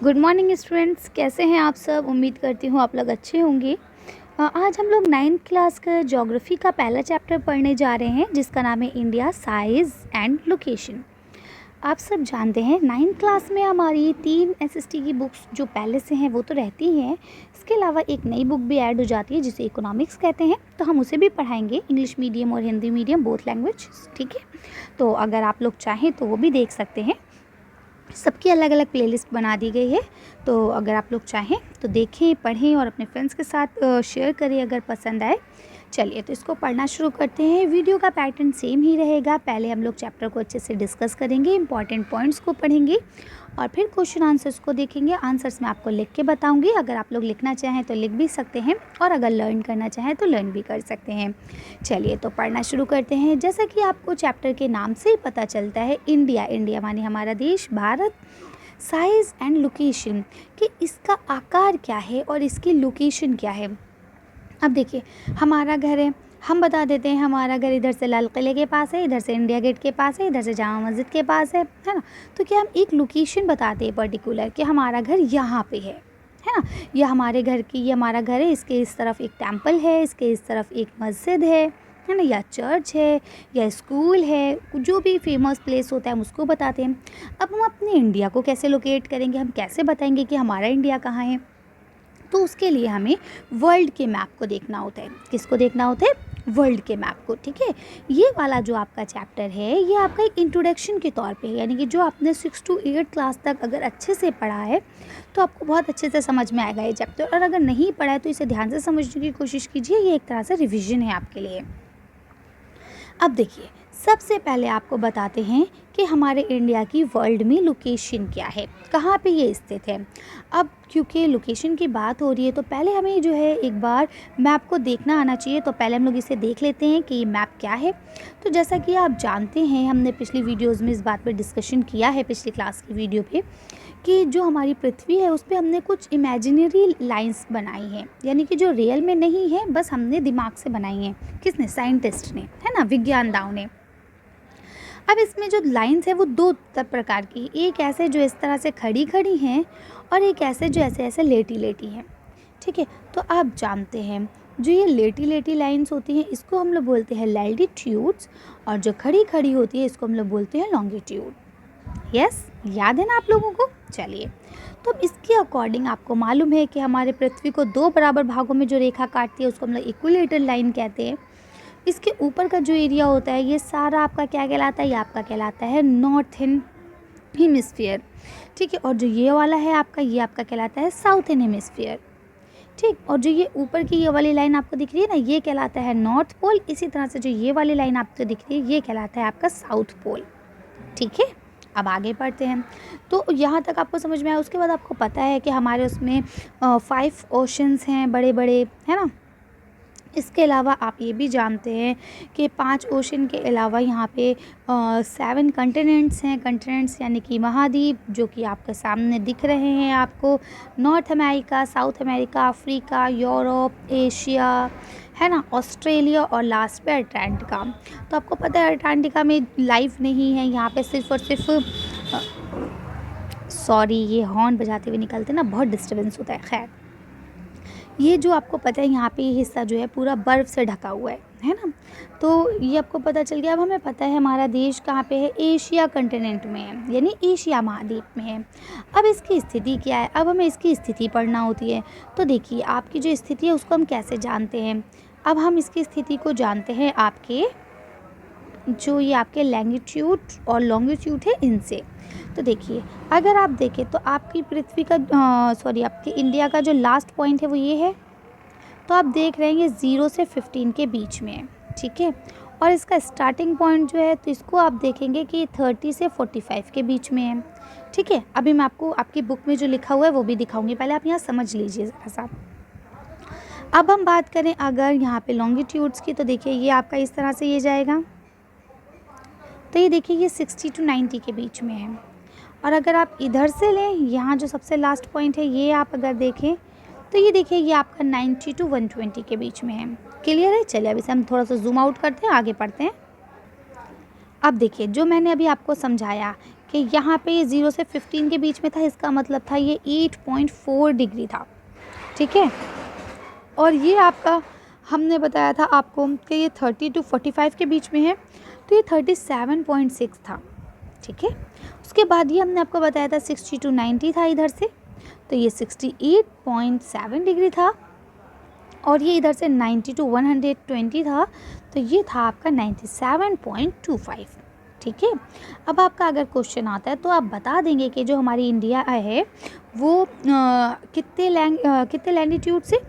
Good morning students, कैसे हैं आप सब। उम्मीद करती हूँ आप लोग अच्छे होंगे। आज हम लोग 9th क्लास का ज्योग्राफी का पहला चैप्टर पढ़ने जा रहे हैं जिसका नाम है इंडिया साइज़ एंड लोकेशन। आप सब जानते हैं 9th क्लास में हमारी 3 एसएसटी की बुक्स जो पहले से हैं वो तो रहती हैं। इसके अलावा एक नई बुक भी ऐड हो जाती है जिसे इकोनॉमिक्स कहते हैं, तो हम उसे भी पढ़ाएंगे, इंग्लिश मीडियम और हिंदी मीडियम बोथ लैंग्वेज। ठीक है, तो अगर आप लोग चाहें तो वो भी देख सकते हैं। सबकी अलग अलग प्लेलिस्ट बना दी गई है, तो अगर आप लोग चाहें तो देखें, पढ़ें और अपने फ्रेंड्स के साथ शेयर करें अगर पसंद आए। चलिए तो इसको पढ़ना शुरू करते हैं। वीडियो का पैटर्न सेम ही रहेगा। पहले हम लोग चैप्टर को अच्छे से डिस्कस करेंगे, इंपॉर्टेंट पॉइंट्स को पढ़ेंगे और फिर क्वेश्चन आंसर्स को देखेंगे। आंसर्स मैं आपको लिख के बताऊंगी, अगर आप लोग लिखना चाहें तो लिख भी सकते हैं और अगर लर्न करना चाहें तो लर्न भी कर सकते हैं। चलिए तो पढ़ना शुरू करते हैं। जैसा कि आपको चैप्टर के नाम से ही पता चलता है, इंडिया, इंडिया माने हमारा देश भारत, साइज़ एंड लोकेशन कि इसका आकार क्या है और इसकी लोकेशन क्या है। अब देखिए, हमारा घर है, हम बता देते हैं हमारा घर इधर से लाल किले के पास है, इधर से इंडिया गेट के पास है, इधर से जामा मस्जिद के पास है ना। तो क्या हम एक लोकेशन बताते हैं पर्टिकुलर कि हमारा घर यहाँ पे है ना। या हमारे घर की, ये हमारा घर है, इसके इस तरफ एक टेंपल है, इसके इस तरफ एक मस्जिद है ना, या चर्च है या स्कूल है, जो भी फेमस प्लेस होता है हम उसको बताते हैं। अब हम अपने इंडिया को कैसे लोकेट करेंगे, हम कैसे बताएंगे कि हमारा इंडिया कहाँ है। तो उसके लिए हमें वर्ल्ड के मैप को देखना होता है। किसको देखना होता है? वर्ल्ड के मैप को। ठीक है, ये वाला जो आपका चैप्टर है ये आपका एक इंट्रोडक्शन के तौर पे है, यानी कि जो आपने 6 to 8 क्लास तक अगर अच्छे से पढ़ा है तो आपको बहुत अच्छे से समझ में आएगा ये चैप्टर, और अगर नहीं पढ़ा है तो इसे ध्यान से समझने की कोशिश कीजिए। ये एक तरह से रिविज़न है आपके लिए। अब देखिए, सबसे पहले आपको बताते हैं कि हमारे इंडिया की वर्ल्ड में लोकेशन क्या है, कहाँ पे ये स्थित है। अब क्योंकि लोकेशन की बात हो रही है तो पहले हमें जो है एक बार मैप को देखना आना चाहिए। तो पहले हम लोग इसे देख लेते हैं कि ये मैप क्या है। तो जैसा कि आप जानते हैं, हमने पिछली वीडियोज़ में इस बात पर डिस्कशन किया है, पिछली क्लास की वीडियो पे, कि जो हमारी पृथ्वी है उस पर हमने कुछ इमेजिनरी लाइंस बनाई हैं, यानी कि जो रियल में नहीं है, बस हमने दिमाग से बनाई हैं। किसने? साइंटिस्ट ने, है ना, विज्ञानदाओं ने। अब इसमें जो लाइंस है वो दो प्रकार की, एक ऐसे जो इस तरह से खड़ी खड़ी हैं और एक ऐसे जो ऐसे ऐसे लेटी लेटी हैं। ठीक है, तो आप जानते हैं जो ये लेटी लेटी लाइंस होती हैं इसको हम लोग बोलते हैं लैटिट्यूड्स, और जो खड़ी खड़ी होती है इसको हम लोग बोलते हैं लॉन्गिट्यूड। यस, याद है ना आप लोगों को। चलिए, तो अब इसके अकॉर्डिंग आपको मालूम है कि हमारे पृथ्वी को दो बराबर भागों में जो रेखा काटती है उसको हम लोग इक्विलेटरल लाइन कहते हैं। इसके ऊपर का जो एरिया होता है ये सारा आपका क्या कहलाता है? ये आपका कहलाता है नॉर्थन हेमिस्फीयर। ठीक है, और जो ये वाला है आपका, ये आपका कहलाता है साउथन हेमिस्फीयर। ठीक, और जो ये ऊपर की ये वाली लाइन आपको दिख रही है ना, ये कहलाता है नॉर्थ पोल। इसी तरह से जो ये वाली लाइन आपको दिख रही है ये कहलाता है आपका साउथ पोल। ठीक है, अब आगे बढ़ते हैं। तो यहाँ तक आपको समझ में आया। उसके बाद आपको पता है कि हमारे उसमें 5 ओशंस हैं बड़े बड़े, है ना। इसके अलावा आप ये भी जानते हैं कि 5 ओशन के अलावा यहाँ पे 7 कंटिनेंट्स हैं। कंटिनेंट्स यानी कि महाद्वीप, जो कि आपके सामने दिख रहे हैं आपको। North America, south America, Africa, Europe, Asia, है ना, ऑस्ट्रेलिया और लास्ट पे अटलांटिका। तो आपको पता है अटलांटिका में लाइफ नहीं है, यहाँ पे सिर्फ और सिर्फ सॉरी, ये हॉर्न बजाते हुए निकलते ना, बहुत डिस्टर्बेंस होता है। खैर, ये जो आपको पता है यहाँ पे ये हिस्सा जो है पूरा बर्फ़ से ढका हुआ है ना। तो ये आपको पता चल गया। अब हमें पता है हमारा देश कहाँ पे है, एशिया कंटिनेंट में है, यानी एशिया महाद्वीप में है। अब इसकी स्थिति क्या है? अब हमें इसकी स्थिति पढ़ना होती है। तो देखिए, आपकी जो स्थिति है उसको हम कैसे जानते हैं? अब हम इसकी स्थिति को जानते हैं आपके जो ये आपके लैंगिट्यूड और लॉन्गिट्यूड है इनसे। तो देखिए, अगर आप देखें तो आपकी पृथ्वी का आपके इंडिया का जो लास्ट पॉइंट है वो ये है। तो आप देख रहे हैं ये 0 से 15 के बीच में है। ठीक है, और इसका स्टार्टिंग पॉइंट जो है तो इसको आप देखेंगे कि 30 से 45 के बीच में है। ठीक है, अभी मैं आपको आपकी बुक में जो लिखा हुआ है वो भी दिखाऊंगी, पहले आप यहाँ समझ लीजिए ज़रा सा। अब हम बात करें अगर यहाँ पे लॉन्गिट्यूड्स की, तो देखिए ये आपका इस तरह से ये जाएगा। तो ये देखिए ये 60 to 90 के बीच में है। और अगर आप इधर से लें, यहाँ जो सबसे लास्ट पॉइंट है ये आप अगर देखें तो ये देखिए ये आपका 90 to 120 के बीच में है। क्लियर है? चलिए अब इसे हम थोड़ा सा जूम आउट करते हैं, आगे पढ़ते हैं। अब देखिए, जो मैंने अभी आपको समझाया कि यहाँ पे ये 0 से 15 के बीच में था, इसका मतलब था ये 8.4 डिग्री था। ठीक है, और ये आपका हमने बताया था आपको कि ये 30 to 45 के बीच में है, तो ये 37.6 था। ठीक है, उसके बाद ये हमने आपको बताया था 60 to 90 था इधर से, तो ये 68.7 डिग्री था, और ये इधर से 90 to 120 था, तो ये था आपका 97.25। ठीक है, अब आपका अगर क्वेश्चन आता है तो आप बता देंगे कि जो हमारी इंडिया है वो कितने लैंडिट्यूड से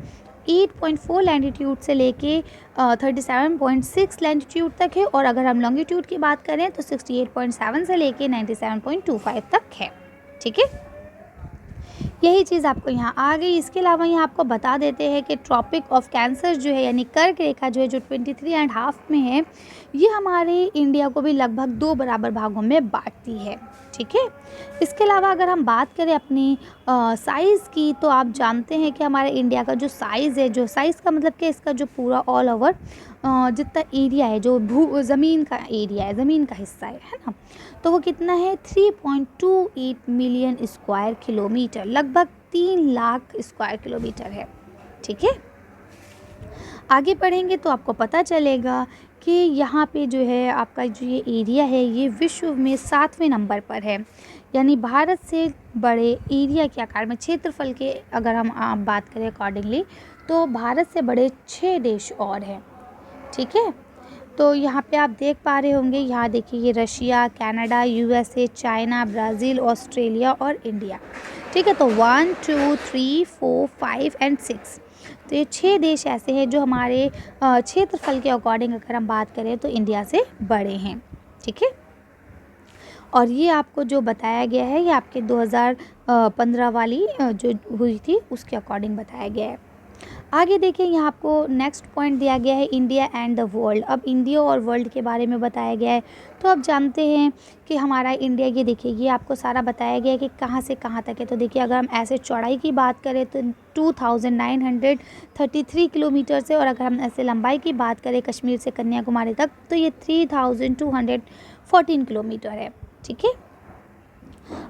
8.4 लैंडिट्यूड से लेके 37.6 लैंडिट्यूड तक है, और अगर हम लॉन्गिट्यूड की बात करें तो 68.7 से लेके 97.25 तक है। ठीक है, यही चीज़ आपको यहाँ आ गई। इसके अलावा यहाँ आपको बता देते हैं कि ट्रॉपिक ऑफ कैंसर जो है यानी कर्क रेखा जो है, जो 23.5 में है, ये हमारे इंडिया को भी लगभग 2 बराबर भागों में बांटती है। ठीक है, इसके अलावा अगर हम बात करें अपनी साइज़ की, तो आप जानते हैं कि हमारे इंडिया का जो साइज़ है, जो साइज़ का मतलब कि इसका जो पूरा ऑल ओवर जितना एरिया है, जो ज़मीन का एरिया है, ज़मीन का हिस्सा है ना, तो वो कितना है 3.28 मिलियन स्क्वायर किलोमीटर, लगभग 3 लाख स्क्वायर किलोमीटर है। ठीक है, आगे पढ़ेंगे तो आपको पता चलेगा कि यहाँ पे जो है आपका जो ये एरिया है ये विश्व में 7वें नंबर पर है, यानी भारत से बड़े एरिया के आकार में, क्षेत्रफल के अगर हम बात करें अकॉर्डिंगली, तो भारत से बड़े 6 देश और हैं। ठीक है, तो यहाँ पे आप देख पा रहे होंगे, यहाँ देखिए ये Russia, Canada, USA, China, Brazil, Australia और इंडिया। ठीक है, तो 1 2 3 4 5 एंड 6, तो ये 6 देश ऐसे हैं जो हमारे क्षेत्रफल के अकॉर्डिंग अगर हम बात करें तो इंडिया से बड़े हैं। ठीक है, और ये आपको जो बताया गया है ये आपके 2015 वाली जो हुई थी उसके अकॉर्डिंग बताया गया है। आगे देखिए, यहाँ आपको नेक्स्ट पॉइंट दिया गया है इंडिया एंड द वर्ल्ड। अब इंडिया और वर्ल्ड के बारे में बताया गया है, तो आप जानते हैं कि हमारा इंडिया, ये देखिए ये आपको सारा बताया गया है कि कहाँ से कहाँ तक है। तो देखिए अगर हम ऐसे चौड़ाई की बात करें तो 2933 किलोमीटर से, और अगर हम ऐसे लंबाई की बात करें कश्मीर से कन्याकुमारी तक तो ये 3214 किलोमीटर है। ठीक है,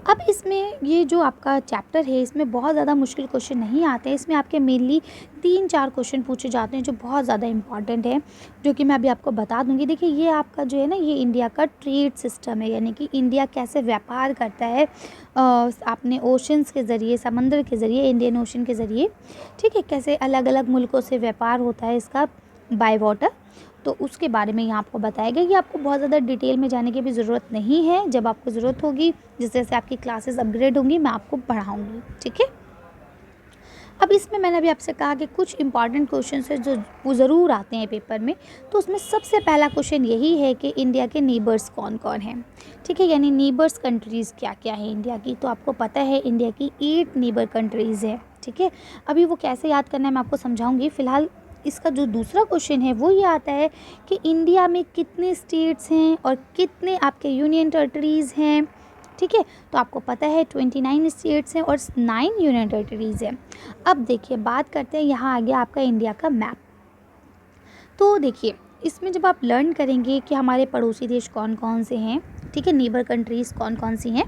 अब इसमें ये जो आपका चैप्टर है इसमें बहुत ज़्यादा मुश्किल क्वेश्चन नहीं आते हैं, इसमें आपके मेनली 3-4 क्वेश्चन पूछे जाते हैं जो बहुत ज़्यादा इंपॉर्टेंट है, जो कि मैं अभी आपको बता दूंगी। देखिए ये आपका जो है ना, ये इंडिया का ट्रेड सिस्टम है, यानी कि इंडिया कैसे व्यापार करता है अपने ओशंस के ज़रिए, समंदर के ज़रिए, इंडियन ओशन के ज़रिए। ठीक है, कैसे अलग अलग मुल्कों से व्यापार होता है इसका बाय वाटर, तो उसके बारे में यहाँ आपको बताया गया। ये आपको बहुत ज़्यादा डिटेल में जाने की भी ज़रूरत नहीं है, जब आपको ज़रूरत होगी जैसे जैसे आपकी क्लासेस अपग्रेड होंगी मैं आपको पढ़ाऊँगी। ठीक है, अब इसमें मैंने अभी आपसे कहा कि कुछ इंपॉर्टेंट क्वेश्चन है जो वो ज़रूर आते हैं पेपर में, तो उसमें सबसे पहला क्वेश्चन यही है कि इंडिया के नीबर्स कौन कौन हैं। ठीक है, यानी नीबर्स कंट्रीज़ क्या क्या है इंडिया की, तो आपको पता है इंडिया की 8 नीबर कंट्रीज़ है। ठीक है, अभी वो कैसे याद करना है मैं आपको समझाऊँगी। फ़िलहाल इसका जो दूसरा क्वेश्चन है वो ये आता है कि इंडिया में कितने स्टेट्स हैं और कितने आपके यूनियन टेरिटरीज़ हैं। ठीक है, तो आपको पता है 29 स्टेट्स हैं और 9 यूनियन टेरिटरीज़ हैं। अब देखिए बात करते हैं, यहाँ आ गया आपका इंडिया का मैप। तो देखिए इसमें जब आप लर्न करेंगे कि हमारे पड़ोसी देश कौन कौन से हैं, ठीक है, नीबर कंट्रीज़ कौन कौन सी हैं,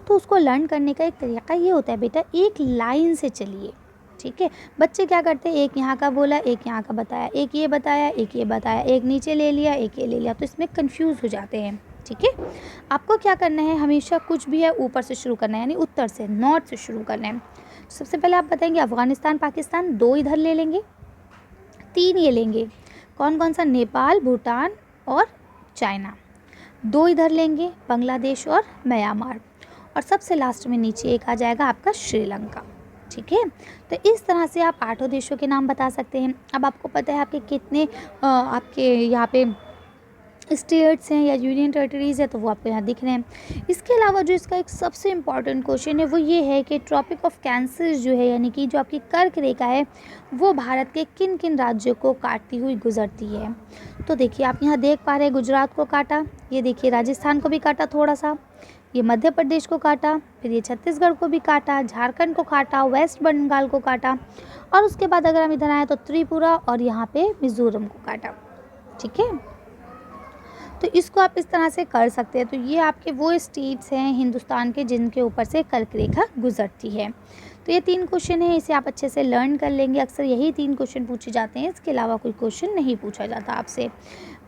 तो उसको लर्न करने का एक तरीका ये होता है बेटा, एक लाइन से चलिए। ठीक है, बच्चे क्या करते हैं, एक यहाँ का बोला, एक यहाँ का बताया, एक ये बताया, एक ये बताया, एक नीचे ले लिया, एक ये ले लिया, तो इसमें कंफ्यूज हो जाते हैं। ठीक है, आपको क्या करना है, हमेशा कुछ भी है ऊपर से शुरू करना है, यानी उत्तर से, नॉर्थ से शुरू करना है। सबसे पहले आप बताएंगे अफ़गानिस्तान, पाकिस्तान, 2 इधर ले लेंगे, 3 ये लेंगे, कौन कौन सा, नेपाल, भूटान और चाइना, 2 इधर लेंगे, बांग्लादेश और म्यांमार, और सबसे लास्ट में नीचे एक आ जाएगा आपका श्रीलंका। ठीक है, तो इस तरह से आप 8 देशों के नाम बता सकते हैं। अब आपको पता है आपके कितने आपके यहाँ पे स्टेट्स हैं या यूनियन टेरिटरीज़ है, तो वो आपको यहाँ दिख रहे हैं। इसके अलावा जो इसका एक सबसे इम्पॉर्टेंट क्वेश्चन है वो ये है कि ट्रॉपिक ऑफ कैंसर जो है, यानी कि जो आपकी कर्क रेखा है, वो भारत के किन किन राज्यों को काटती हुई गुजरती है। तो देखिए आप यहाँ देख पा रहे हैं, गुजरात को काटा, ये देखिए राजस्थान को भी काटा थोड़ा सा, ये मध्य प्रदेश को काटा, फिर ये छत्तीसगढ़ को भी काटा, झारखंड को काटा, वेस्ट बंगाल को काटा, और उसके बाद अगर हम इधर आए तो त्रिपुरा और यहाँ पे मिज़ोरम को काटा। ठीक है, तो इसको आप इस तरह से कर सकते हैं। तो ये आपके वो स्टेट्स हैं हिंदुस्तान के जिनके ऊपर से कर्क रेखा गुजरती है। तो ये 3 क्वेश्चन है, इसे आप अच्छे से लर्न कर लेंगे। अक्सर यही 3 क्वेश्चन पूछे जाते हैं, इसके अलावा कोई क्वेश्चन नहीं पूछा जाता आपसे।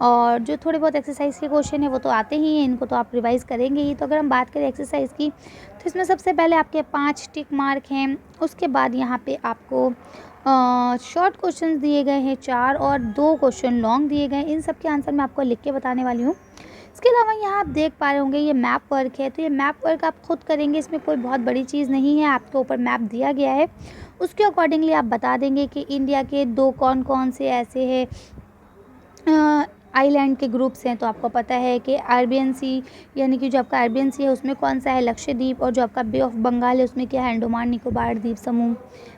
और जो थोड़े बहुत एक्सरसाइज के क्वेश्चन है वो तो आते ही हैं, इनको तो आप रिवाइज़ करेंगे ही। तो अगर हम बात करें एक्सरसाइज की, तो इसमें सबसे पहले आपके 5 टिक मार्क हैं। उसके बाद यहाँ पे आपको शॉर्ट क्वेश्चंस दिए गए हैं 4 और 2 क्वेश्चन लॉन्ग दिए गए हैं। इन सब के आंसर मैं आपको लिख के बताने वाली हूँ। इसके अलावा यहाँ आप देख पा रहे होंगे ये मैप वर्क है। तो ये मैप वर्क आप खुद करेंगे, इसमें कोई बहुत बड़ी चीज़ नहीं है। आपके ऊपर मैप दिया गया है, उसके अकॉर्डिंगली आप बता देंगे कि इंडिया के 2 कौन-कौन से ऐसे हैं आइलैंड के ग्रुप्स हैं। तो आपको पता है कि अरेबियन सी, यानी कि जो आपका अरेबियन सी है उसमें कौन सा है, लक्षद्वीप, और जो आपका बे ऑफ बंगाल है उसमें क्या है, अंडमान निकोबार द्वीप समूह,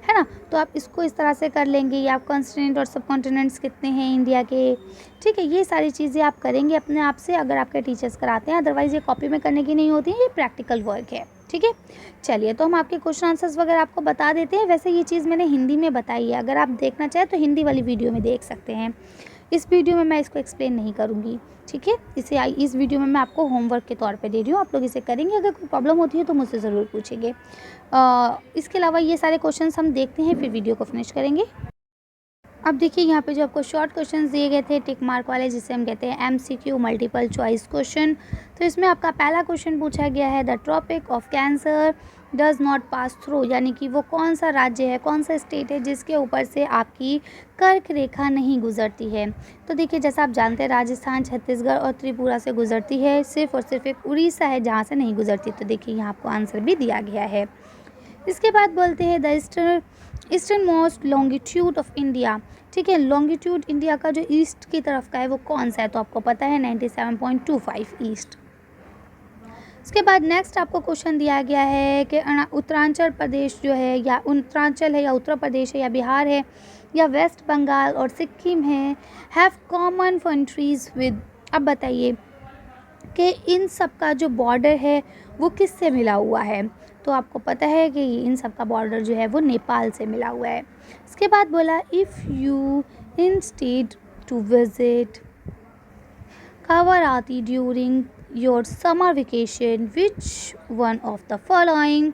है ना। तो आप इसको इस तरह से कर लेंगे। या आप कॉन्टिनेंट और सब कॉन्टिनेंट्स कितने हैं इंडिया के, ठीक है। ये सारी चीज़ें आप करेंगे अपने आप से, अगर आपके टीचर्स कराते हैं। अदरवाइज़ ये कॉपी में करने की नहीं होती है, ये प्रैक्टिकल वर्क है, ठीक है। चलिए, तो हम आपके क्वेश्चन आंसर्स वगैरह आपको बता देते हैं। वैसे ये चीज़ मैंने हिंदी में बताई है, अगर आप देखना चाहें तो हिंदी वाली वीडियो में देख सकते हैं। इस वीडियो में मैं इसको एक्सप्लेन नहीं करूँगी, ठीक है। इस वीडियो में मैं आपको होमवर्क के तौर पे दे रही हूँ, आप लोग इसे करेंगे। अगर कोई प्रॉब्लम होती है तो मुझसे ज़रूर पूछेंगे। इसके अलावा ये सारे क्वेश्चंस हम देखते हैं, फिर वीडियो को फिनिश करेंगे। अब देखिए यहाँ पे जो आपको शॉर्ट क्वेश्चंस दिए गए थे टिक मार्क वाले, जिसे हम कहते हैं MCQ मल्टीपल चॉइस क्वेश्चन। तो इसमें आपका पहला क्वेश्चन पूछा गया है, the tropic of cancer does not pass through, यानी कि वो कौन सा राज्य है, कौन सा स्टेट है जिसके ऊपर से आपकी कर्क रेखा नहीं गुजरती है। तो देखिए, जैसा आप जानते हैं राजस्थान, छत्तीसगढ़ और त्रिपुरा से गुजरती है, सिर्फ और सिर्फ एक उड़ीसा है जहाँ से नहीं गुजरती। तो देखिए यहाँ आपको आंसर भी दिया गया है। इसके बाद बोलते हैं the eastern most longitude of India, ठीक है। लॉन्गिट्यूड इंडिया का जो ईस्ट की तरफ का है वो कौन सा है, तो आपको पता है 97.25 ईस्ट। उसके बाद नेक्स्ट आपको क्वेश्चन दिया गया है कि उत्तरांचल प्रदेश जो है, या उत्तरांचल है, या उत्तर प्रदेश है, या बिहार है, या वेस्ट बंगाल और सिक्किम है, हैव कॉमन कंट्रीज विद। अब बताइए कि इन सब का जो बॉर्डर है वो किससे मिला हुआ है। तो आपको पता है कि इन सब का बॉर्डर जो है वो नेपाल से मिला हुआ है। इसके बाद बोला, if you instead to visit Kavaratti during your summer vacation, which one of the following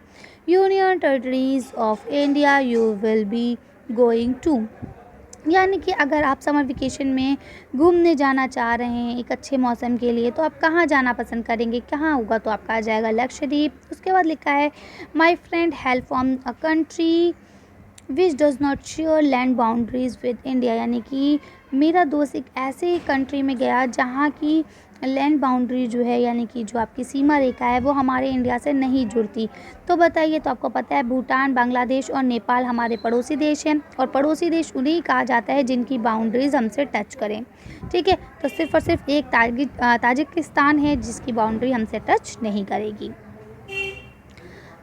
union territories of India you will be going to. यानी कि अगर आप समर वेकेशन में घूमने जाना चाह रहे हैं एक अच्छे मौसम के लिए, तो आप कहाँ जाना पसंद करेंगे, कहाँ होगा, तो आपका आ जाएगा लक्षद्वीप। उसके बाद लिखा है, my friend help from a country which does not share land boundaries with India, यानी कि मेरा दोस्त एक ऐसे कंट्री में गया जहाँ की लैंड बाउंड्री जो है, यानी कि जो आपकी सीमा रेखा है वो हमारे इंडिया से नहीं जुड़ती। तो बताइए, तो आपको पता है भूटान, बांग्लादेश और नेपाल हमारे पड़ोसी देश हैं, और पड़ोसी देश उन्हें कहा जाता है जिनकी बाउंड्रीज़ हमसे टच करें, ठीक है। तो सिर्फ और सिर्फ एक ताजिकिस्तान है जिसकी बाउंड्री हमसे टच नहीं करेगी।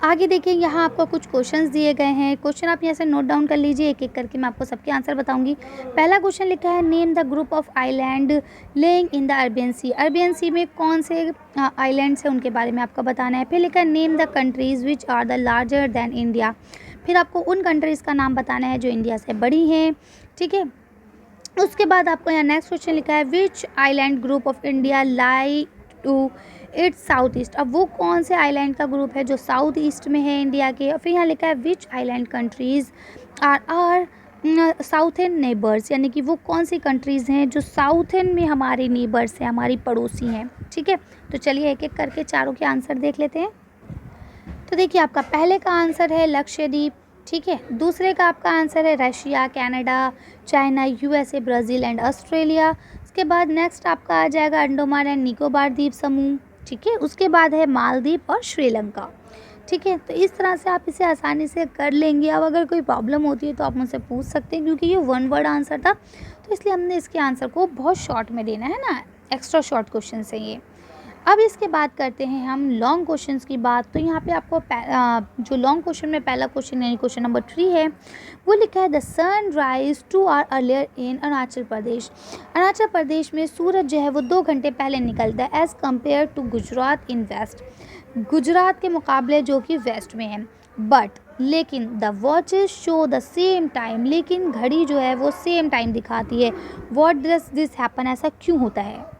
आगे देखिए, यहाँ आपको कुछ क्वेश्चंस दिए गए हैं। क्वेश्चन आप यहाँ से नोट डाउन कर लीजिए, एक एक करके मैं आपको सबके आंसर बताऊंगी। पहला क्वेश्चन लिखा है, name the group of island lying in the Arabian Sea. Arabian Sea में कौन से आइलैंड्स हैं उनके बारे में आपको बताना है। फिर लिखा है, name the countries which are the larger than India. फिर आपको उन कंट्रीज़ का नाम बताना है जो इंडिया से बड़ी हैं, ठीक है। उसके बाद आपको यहाँ नेक्स्ट क्वेश्चन लिखा है, which island group of India lie to its south east. अब वो कौन से आइलैंड का ग्रुप है जो साउथ ईस्ट में है इंडिया के। और फिर यहाँ लिखा है, which island countries are southern neighbours, यानी कि वो कौन सी कंट्रीज़ हैं जो साउथर्न में हमारे नेबर्स हैं, हमारी पड़ोसी हैं, ठीक है। तो चलिए एक एक करके चारों के आंसर देख लेते हैं। तो देखिए, आपका पहले का आंसर है लक्षद्वीप, ठीक है। दूसरे का आपका आंसर है Russia, Canada, China, USA, Brazil and Australia. उसके बाद नेक्स्ट आपका आ जाएगा अंडमान एंड निकोबार द्वीप समूह, ठीक है। उसके बाद है मालदीव और श्रीलंका, ठीक है। तो इस तरह से आप इसे आसानी से कर लेंगे। अब अगर कोई प्रॉब्लम होती है तो आप मुझसे पूछ सकते हैं, क्योंकि ये 1 वर्ड आंसर था तो इसलिए हमने इसके आंसर को बहुत शॉर्ट में देना है ना, एक्स्ट्रा शॉर्ट क्वेश्चन है ये। अब इसके बाद करते हैं हम लॉन्ग क्वेश्चंस की बात। तो यहाँ पे आपको जो लॉन्ग क्वेश्चन में पहला क्वेश्चन यानी क्वेश्चन नंबर 3 है, वो लिखा है, the sun rise 2 hour earlier in Arunachal Pradesh. Arunachal Pradesh में सूरज जो है वो 2 घंटे पहले निकलता है as compared to Gujarat in west, Gujarat के मुकाबले जो कि वेस्ट में है। बट लेकिन the watches show the same time, लेकिन घड़ी जो है वो सेम टाइम दिखाती है। व्हाट डज दिस हैपन, ऐसा क्यों होता है।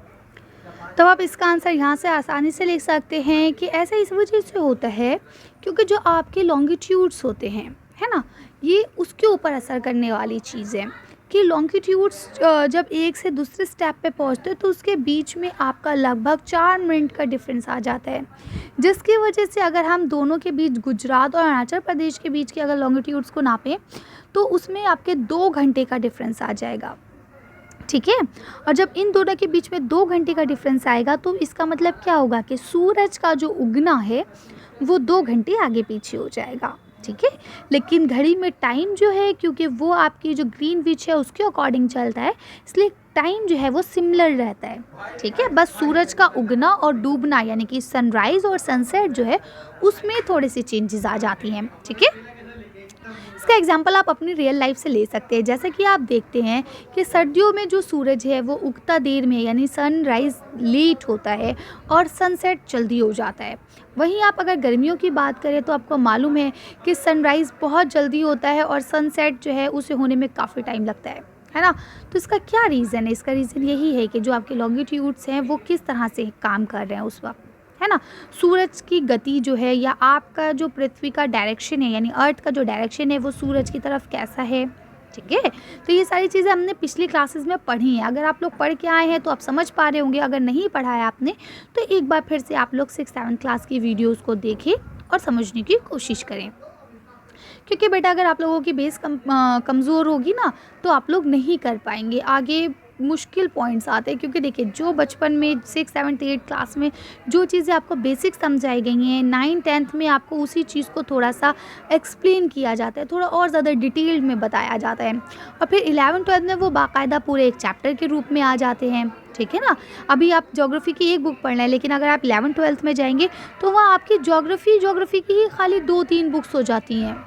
तो आप इसका आंसर यहाँ से आसानी से लिख सकते हैं कि ऐसा इस वजह से होता है क्योंकि जो आपके लॉन्गिट्यूड्स होते हैं, है ना, ये उसके ऊपर असर करने वाली चीज़ है कि लॉन्गिट्यूड्स जब एक से दूसरे स्टेप पे पहुँचते हैं तो उसके बीच में आपका लगभग 4 मिनट का डिफरेंस आ जाता है, जिसकी वजह से अगर हम दोनों के बीच गुजरात और अरुणाचल प्रदेश के बीच के अगर लॉन्गिट्यूड्स को नापें तो उसमें आपके 2 घंटे का डिफरेंस आ जाएगा। ठीक है, और जब इन दोनों के बीच में 2 घंटे का डिफरेंस आएगा तो इसका मतलब क्या होगा कि सूरज का जो उगना है वो 2 घंटे आगे पीछे हो जाएगा। ठीक है, लेकिन घड़ी में टाइम जो है, क्योंकि वो आपकी जो ग्रीनविच है उसके अकॉर्डिंग चलता है, इसलिए टाइम जो है वो सिमिलर रहता है। ठीक है, बस सूरज का उगना और डूबना यानी कि सनराइज़ और सनसेट जो है उसमें थोड़ी सी चेंजेस आ जाती हैं। ठीक है, इसका एग्जांपल आप अपनी रियल लाइफ से ले सकते हैं। जैसे कि आप देखते हैं कि सर्दियों में जो सूरज है वो उगता देर में यानी सनराइज़ लेट होता है और सनसेट जल्दी हो जाता है। वहीं आप अगर गर्मियों की बात करें तो आपको मालूम है कि सनराइज़ बहुत जल्दी होता है और सनसेट जो है उसे होने में काफ़ी टाइम लगता है ना। तो इसका क्या रीज़न है? इसका रीज़न यही है कि जो आपके लॉन्गिट्यूड्स हैं वो किस तरह से काम कर रहे हैं उस वक्त, है ना। सूरज की गति जो है या आपका जो पृथ्वी का डायरेक्शन है यानी अर्थ का जो डायरेक्शन है वो सूरज की तरफ कैसा है। ठीक है, तो ये सारी चीज़ें हमने पिछली क्लासेस में पढ़ी हैं। अगर आप लोग पढ़ के आए हैं तो आप समझ पा रहे होंगे, अगर नहीं पढ़ा है आपने तो एक बार फिर से आप लोग 6-7 क्लास की वीडियोज़ को देखें और समझने की कोशिश करें, क्योंकि बेटा अगर आप लोगों की बेस कमज़ोर होगी ना तो आप लोग नहीं कर पाएंगे, आगे मुश्किल पॉइंट्स आते हैं। क्योंकि देखिए जो बचपन में 6, 7, 8 क्लास में जो चीज़ें आपको बेसिक समझाई गई हैं 9, 10th में आपको उसी चीज़ को थोड़ा सा एक्सप्लेन किया जाता है, थोड़ा और ज़्यादा डिटेल में बताया जाता है और फिर 11, 12 में वो बाकायदा पूरे एक चैप्टर के रूप में आ जाते हैं। ठीक है ना, अभी आप ज्योग्राफी की एक बुक पढ़ रहे हैं लेकिन अगर आप 11, 12 में जाएंगे तो वहाँ आपकी ज्योग्राफी की ही खाली 2-3 बुक्स हो जाती हैं।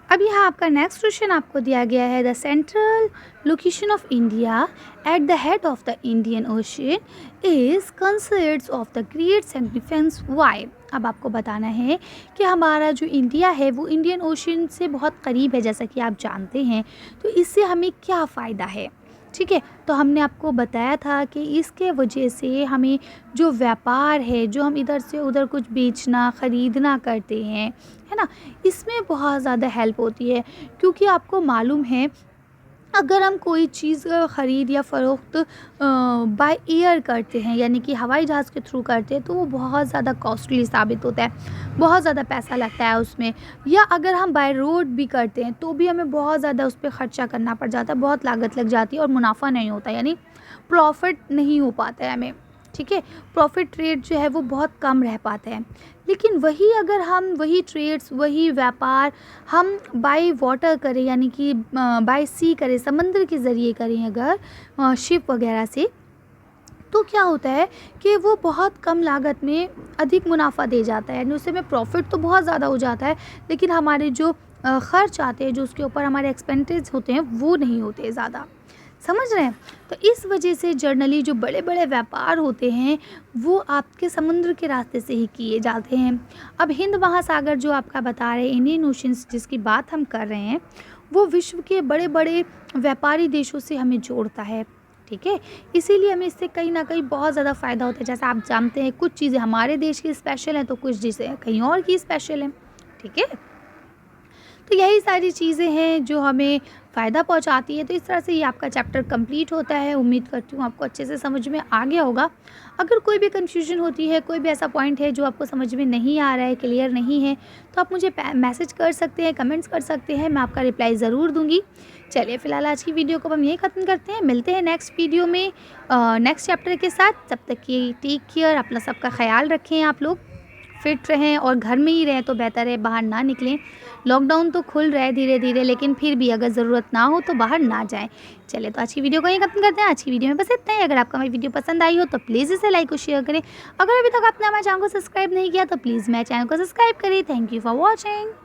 अब यहाँ आपका नेक्स्ट क्वेश्चन आपको दिया गया है, the central location of India at the head of the Indian ocean is considered of the great significance why. अब आपको बताना है कि हमारा जो इंडिया है वो इंडियन ओशन से बहुत करीब है, जैसा कि आप जानते हैं, तो इससे हमें क्या फ़ायदा है। ठीक है, तो हमने आपको बताया था कि इसके वजह से हमें जो व्यापार है, जो हम इधर से उधर कुछ बेचना ख़रीदना करते हैं, है ना, इसमें बहुत ज़्यादा हेल्प होती है। क्योंकि आपको मालूम है अगर हम कोई चीज़ ख़रीद या फ़रोख्त बाय एयर करते हैं यानी कि हवाई जहाज़ के थ्रू करते हैं तो वो बहुत ज़्यादा कॉस्टली साबित होता है, बहुत ज़्यादा पैसा लगता है उसमें। या अगर हम बाय रोड भी करते हैं तो भी हमें बहुत ज़्यादा उस पर ख़र्चा करना पड़ जाता है, बहुत लागत लग जाती है और मुनाफा नहीं होता, यानी प्रॉफिट नहीं हो पाता है हमें। ठीक है, प्रॉफिट रेट जो है वो बहुत कम रह पाता है। लेकिन वही अगर हम वही ट्रेड्स, वही व्यापार हम बाय वाटर करें यानी कि बाय सी करें, समंदर के ज़रिए करें अगर शिप वगैरह से, तो क्या होता है कि वो बहुत कम लागत में अधिक मुनाफा दे जाता है, यानी उससे हमें प्रॉफिट तो बहुत ज़्यादा हो जाता है लेकिन हमारे जो ख़र्च आते हैं, जो उसके ऊपर हमारे एक्सपेंसेस होते हैं वो नहीं होते ज़्यादा, समझ रहे हैं। तो इस वजह से जर्नली जो बड़े बड़े व्यापार होते हैं वो आपके समुद्र के रास्ते से ही किए जाते हैं। अब हिंद महासागर जो आपका बता रहे हैं, इंडियन ओशंस जिसकी बात हम कर रहे हैं, वो विश्व के बड़े बड़े व्यापारी देशों से हमें जोड़ता है। ठीक है, इसीलिए हमें इससे कहीं ना कहीं बहुत ज़्यादा फ़ायदा होता है। जैसा आप जानते हैं कुछ चीज़ें हमारे देश की स्पेशल हैं तो कुछ चीज़ें कहीं और की स्पेशल हैं। ठीक है, तो यही सारी चीज़ें हैं जो हमें फ़ायदा पहुंचाती है। तो इस तरह से ये आपका चैप्टर कंप्लीट होता है। उम्मीद करती हूँ आपको अच्छे से समझ में आ गया होगा। अगर कोई भी कन्फ्यूजन होती है, कोई भी ऐसा पॉइंट है जो आपको समझ में नहीं आ रहा है, क्लियर नहीं है, तो आप मुझे मैसेज कर सकते हैं, कमेंट्स कर सकते हैं, मैं आपका रिप्लाई ज़रूर दूँगी। चलिए फ़िलहाल आज की वीडियो को हम यहीं ख़त्म करते हैं, मिलते हैं नेक्स्ट वीडियो में नेक्स्ट चैप्टर के साथ। तब तक ये टेक केयर, अपना सबका ख्याल रखें, आप लोग फिट रहें और घर में ही रहें तो बेहतर है, बाहर ना निकलें। लॉकडाउन तो खुल रहा है धीरे धीरे, लेकिन फिर भी अगर ज़रूरत ना हो तो बाहर ना जाएं। चलिए तो आज की वीडियो को यहीं खत्म करते हैं। आज की वीडियो में बस इतना ही। अगर आपको हमारी वीडियो पसंद आई हो तो प्लीज़ इसे लाइक और शेयर करें। अगर अभी तक आपने हमारे चैनल को सब्सक्राइब नहीं किया तो प्लीज़ मेरे चैनल को सब्सक्राइब करें। Thank you for watching.